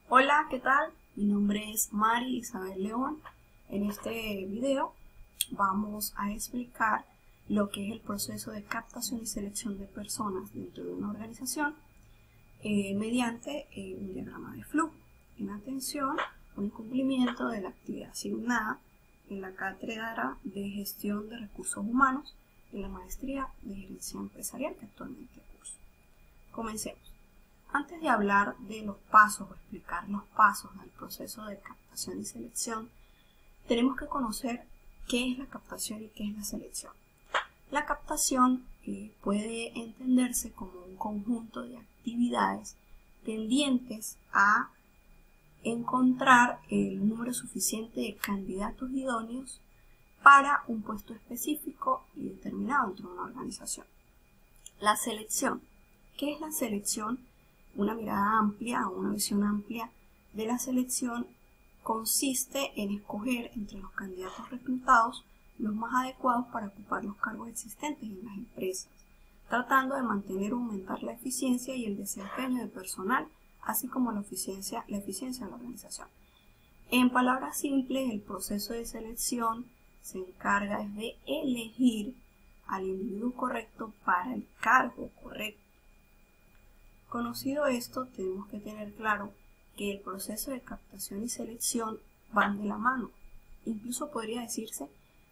Hola, ¿qué tal? Mi nombre es Mari Isabel León. En este video vamos a explicar lo que es el proceso de captación y selección de personas dentro de una organización mediante un diagrama de flujo. En atención o incumplimiento de la actividad asignada en la cátedra de gestión de recursos humanos en la maestría de gerencia empresarial que actualmente curso. Comencemos. Antes de hablar de los pasos o explicar los pasos del proceso de captación y selección, tenemos que conocer qué es la captación y qué es la selección. La captación puede entenderse como un conjunto de actividades tendientes a encontrar el número suficiente de candidatos idóneos para un puesto específico y determinado dentro de una organización. La selección. ¿Qué es la selección? Una mirada amplia o una visión amplia de la selección consiste en escoger entre los candidatos reclutados los más adecuados para ocupar los cargos existentes en las empresas, tratando de mantener o aumentar la eficiencia y el desempeño del personal, así como la eficiencia de la organización. En palabras simples, el proceso de selección se encarga de elegir al individuo correcto para el cargo correcto. Conocido esto, tenemos que tener claro que el proceso de captación y selección van de la mano. Incluso podría decirse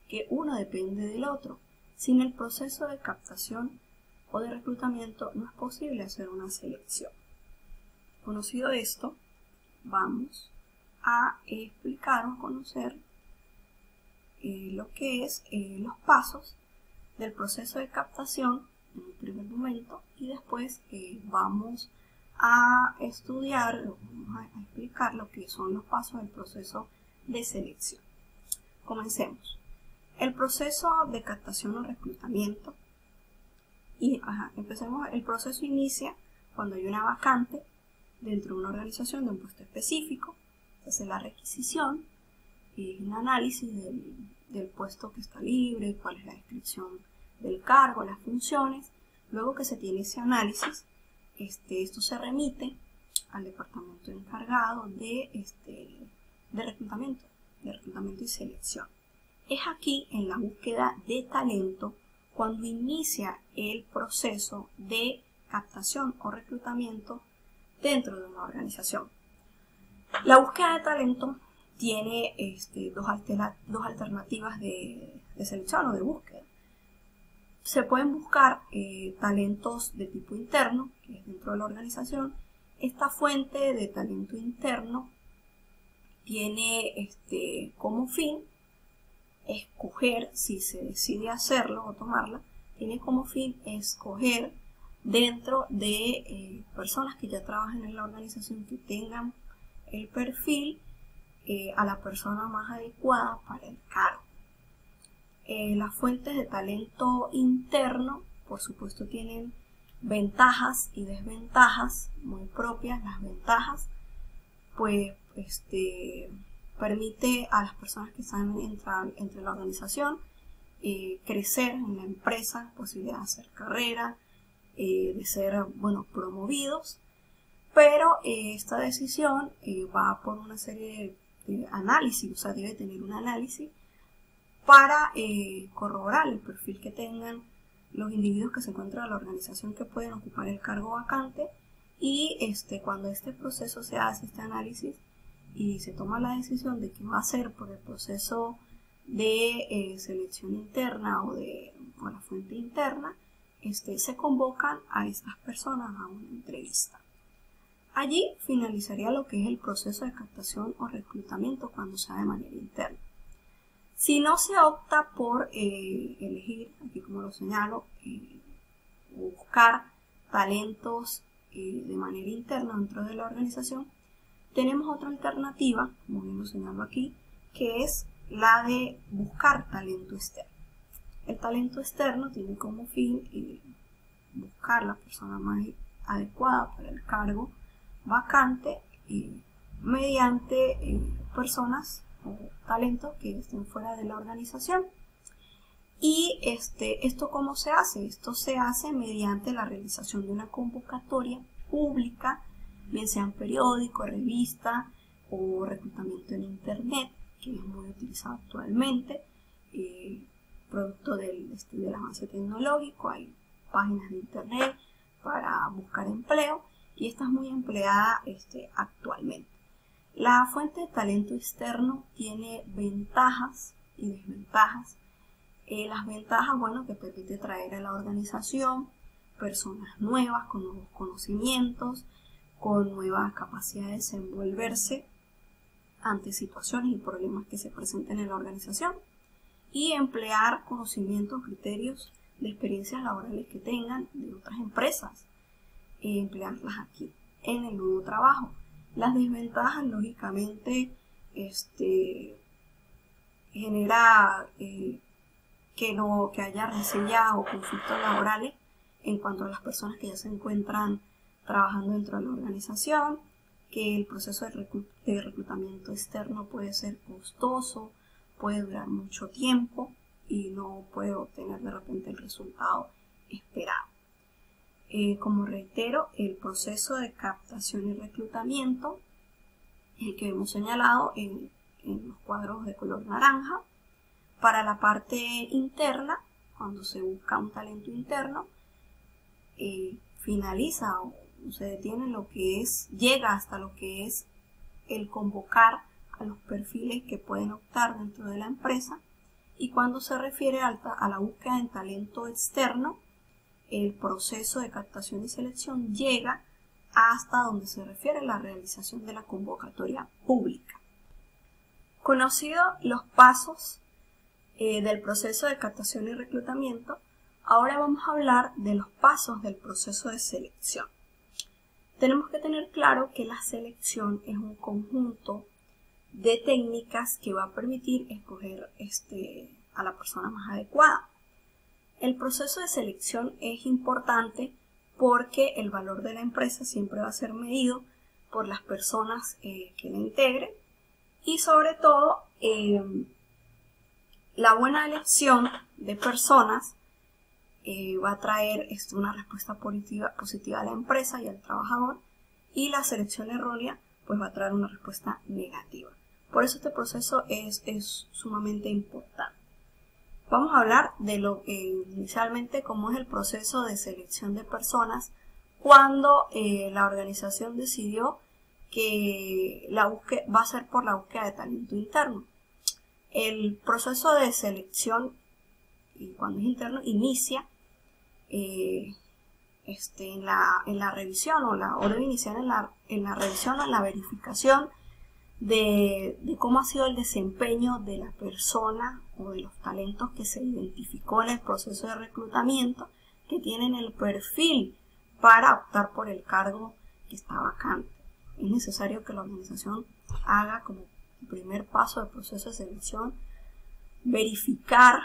que uno depende del otro. Sin el proceso de captación o de reclutamiento no es posible hacer una selección. Conocido esto, vamos a explicar o conocer lo que es los pasos del proceso de captación en un primer momento y después vamos a estudiar, vamos a explicar lo que son los pasos del proceso de selección. Comencemos. El proceso de captación o reclutamiento empecemos. El proceso inicia cuando hay una vacante dentro de una organización de un puesto específico. Se hace la requisición y un análisis del puesto que está libre, cuál es la descripción del cargo, las funciones. Luego que se tiene ese análisis, esto se remite al departamento encargado de reclutamiento y selección. Es aquí en la búsqueda de talento cuando inicia el proceso de captación o reclutamiento dentro de una organización. La búsqueda de talento tiene dos alternativas de selección o de búsqueda. Se pueden buscar talentos de tipo interno, que es dentro de la organización. Esta fuente de talento interno tiene como fin escoger, si se decide hacerlo o tomarla, tiene como fin escoger dentro de personas que ya trabajan en la organización, que tengan el perfil a la persona más adecuada para el cargo. Las fuentes de talento interno, por supuesto, tienen ventajas y desventajas muy propias. Las ventajas, pues, permite a las personas que están entre la organización crecer en la empresa, posibilidad de hacer carrera, de ser, promovidos, pero esta decisión va por una serie de análisis, o sea, debe tener un análisis para corroborar el perfil que tengan los individuos que se encuentran en la organización que pueden ocupar el cargo vacante, y cuando este proceso se hace, este análisis, y se toma la decisión de que va a ser por el proceso de selección interna o la fuente interna, se convocan a estas personas a una entrevista. Allí finalizaría lo que es el proceso de captación o reclutamiento cuando sea de manera interna. Si no se opta por elegir, aquí como lo señalo, buscar talentos de manera interna dentro de la organización, tenemos otra alternativa, como bien lo señalo aquí, que es la de buscar talento externo. El talento externo tiene como fin buscar la persona más adecuada para el cargo vacante mediante personas o talentos que estén fuera de la organización. Y ¿esto cómo se hace? Esto se hace mediante la realización de una convocatoria pública bien sean periódico, revista o reclutamiento en internet, que es muy utilizado actualmente, producto del avance tecnológico. Hay páginas de internet para buscar empleo y esta es muy empleada actualmente. La fuente de talento externo tiene ventajas y desventajas. Las ventajas, bueno, que permite traer a la organización personas nuevas, con nuevos conocimientos, con nuevas capacidades de desenvolverse ante situaciones y problemas que se presenten en la organización y emplear conocimientos, criterios de experiencias laborales que tengan de otras empresas, emplearlas aquí en el nuevo trabajo. Las desventajas, lógicamente, genera que haya rencillas o conflictos laborales en cuanto a las personas que ya se encuentran trabajando dentro de la organización, que el proceso de reclutamiento externo puede ser costoso, puede durar mucho tiempo y no puede obtener de repente el resultado esperado. Como reitero, el proceso de captación y reclutamiento, el que hemos señalado en los cuadros de color naranja. Para la parte interna, cuando se busca un talento interno, finaliza o se detiene lo que es, llega hasta lo que es el convocar a los perfiles que pueden optar dentro de la empresa, y cuando se refiere a la búsqueda de talento externo, el proceso de captación y selección llega hasta donde se refiere a la realización de la convocatoria pública. Conocidos los pasos del proceso de captación y reclutamiento, ahora vamos a hablar de los pasos del proceso de selección. Tenemos que tener claro que la selección es un conjunto de técnicas que va a permitir escoger a la persona más adecuada. El proceso de selección es importante porque el valor de la empresa siempre va a ser medido por las personas que la integren, y sobre todo la buena elección de personas va a traer una respuesta positiva a la empresa y al trabajador, y la selección errónea pues va a traer una respuesta negativa. Por eso este proceso es sumamente importante. Vamos a hablar de lo que inicialmente cómo es el proceso de selección de personas cuando la organización decidió que la búsqueda va a ser por la búsqueda de talento interno. El proceso de selección, y cuando es interno, inicia en la revisión, o debe iniciar en la revisión o en la verificación de cómo ha sido el desempeño de la persona o de los talentos que se identificó en el proceso de reclutamiento, que tienen el perfil para optar por el cargo que está vacante. Es necesario que la organización haga como primer paso del proceso de selección verificar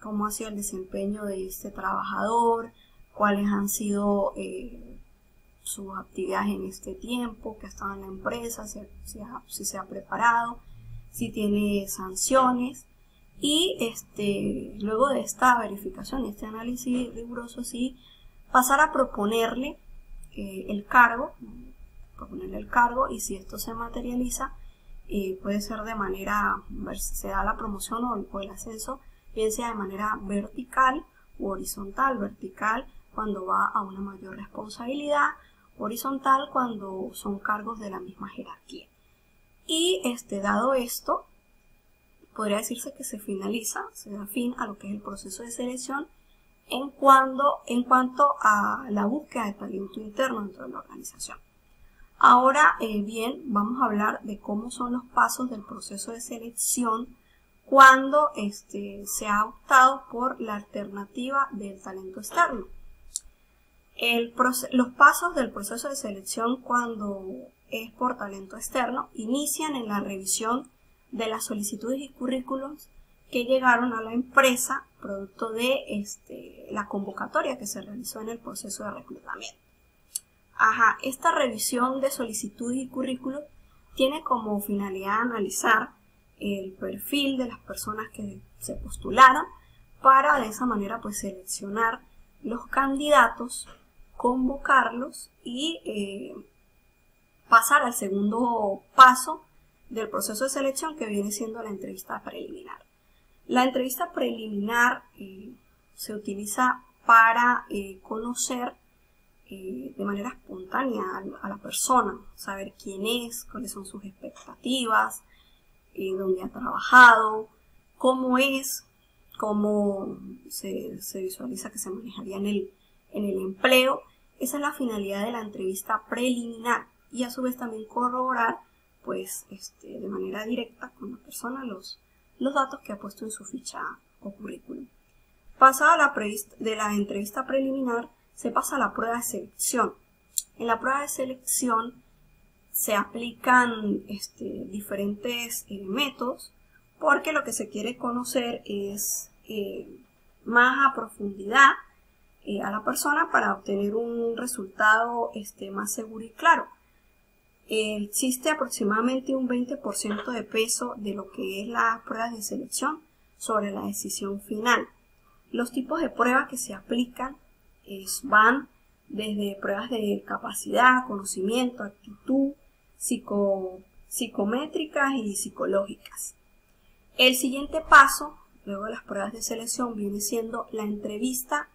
cómo ha sido el desempeño de este trabajador, cuáles han sido sus actividades en este tiempo que ha estado en la empresa, si se ha preparado, si tiene sanciones, y luego de esta verificación y este análisis riguroso, sí, pasar a proponerle el cargo, y si esto se materializa, puede ser de manera, se da la promoción o el ascenso, bien sea de manera vertical u horizontal. Vertical cuando va a una mayor responsabilidad, horizontal cuando son cargos de la misma jerarquía. Y dado esto, podría decirse que se da fin a lo que es el proceso de selección en cuanto a la búsqueda de talento interno dentro de la organización. Ahora bien, vamos a hablar de cómo son los pasos del proceso de selección cuando se ha optado por la alternativa del talento externo. Los pasos del proceso de selección cuando es por talento externo inician en la revisión de las solicitudes y currículos que llegaron a la empresa producto de la convocatoria que se realizó en el proceso de reclutamiento. Esta revisión de solicitudes y currículos tiene como finalidad analizar el perfil de las personas que se postularon para de esa manera pues seleccionar los candidatos, convocarlos y pasar al segundo paso del proceso de selección, que viene siendo la entrevista preliminar. La entrevista preliminar se utiliza para conocer de manera espontánea a la persona, saber quién es, cuáles son sus expectativas, dónde ha trabajado, cómo es, cómo se visualiza que se manejaría en el empleo. Esa es la finalidad de la entrevista preliminar, y a su vez también corroborar pues de manera directa con la persona los datos que ha puesto en su ficha o currículum. Pasada de la entrevista preliminar, se pasa a la prueba de selección. En la prueba de selección se aplican diferentes métodos, porque lo que se quiere conocer es más a profundidad a la persona para obtener un resultado más seguro y claro. Existe aproximadamente un 20% de peso de lo que es las pruebas de selección sobre la decisión final. Los tipos de pruebas que se aplican van desde pruebas de capacidad, conocimiento, actitud, psicométricas y psicológicas. El siguiente paso, luego de las pruebas de selección, viene siendo la entrevista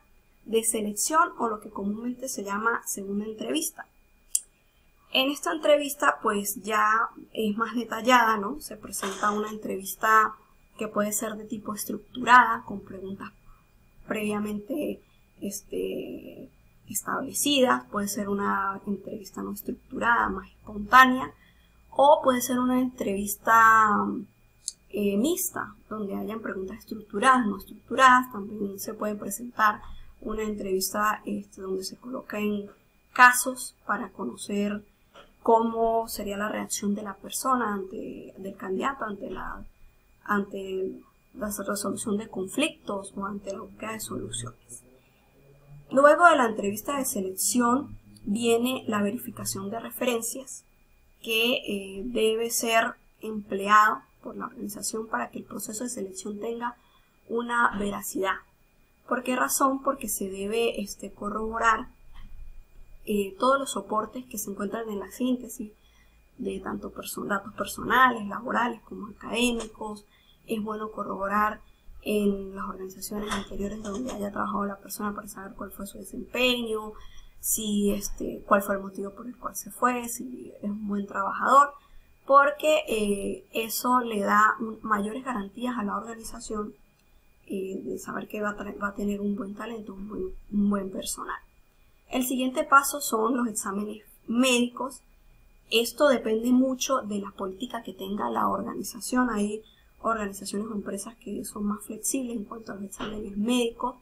de selección, o lo que comúnmente se llama segunda entrevista. En esta entrevista pues ya es más detallada, ¿no? Se presenta una entrevista que puede ser de tipo estructurada, con preguntas previamente establecidas, puede ser una entrevista no estructurada, más espontánea, o puede ser una entrevista mixta, donde hayan preguntas estructuradas, no estructuradas. También se puede presentar una entrevista donde se colocan casos para conocer cómo sería la reacción de la persona del candidato ante la resolución de conflictos o ante la búsqueda de soluciones. Luego de la entrevista de selección viene la verificación de referencias, que debe ser empleado por la organización para que el proceso de selección tenga una veracidad. ¿Por qué razón? Porque se debe corroborar todos los soportes que se encuentran en la síntesis de tanto datos personales, laborales como académicos. Es bueno corroborar en las organizaciones anteriores donde haya trabajado la persona para saber cuál fue su desempeño, cuál fue el motivo por el cual se fue, si es un buen trabajador, porque eso le da mayores garantías a la organización de saber que va a tener un buen talento, un buen personal. El siguiente paso son los exámenes médicos. Esto depende mucho de la política que tenga la organización. Hay organizaciones o empresas que son más flexibles en cuanto a los exámenes médicos.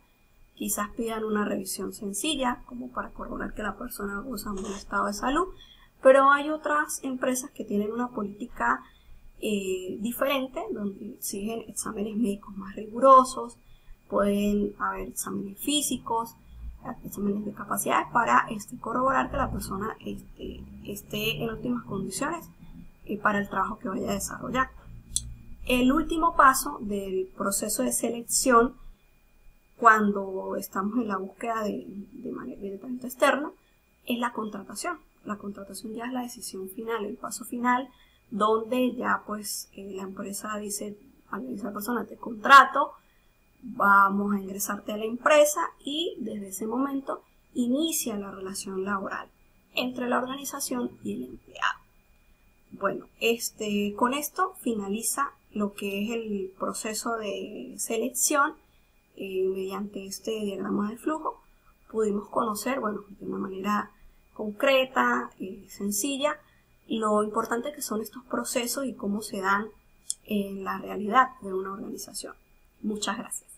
Quizás pidan una revisión sencilla, como para corroborar que la persona goza de un buen estado de salud, pero hay otras empresas que tienen una política diferente, donde exigen exámenes médicos más rigurosos. Pueden haber exámenes físicos, exámenes de capacidades para corroborar que la persona esté en óptimas condiciones para el trabajo que vaya a desarrollar. El último paso del proceso de selección, cuando estamos en la búsqueda de talento externo, es la contratación. La contratación ya es la decisión final, el paso final, donde ya pues la empresa dice a la persona: te contrato, vamos a ingresarte a la empresa, y desde ese momento inicia la relación laboral entre la organización y el empleado. Bueno, con esto finaliza lo que es el proceso de selección. Mediante este diagrama de flujo pudimos conocer, bueno, de una manera concreta, sencilla, lo importante que son estos procesos y cómo se dan en la realidad de una organización. Muchas gracias.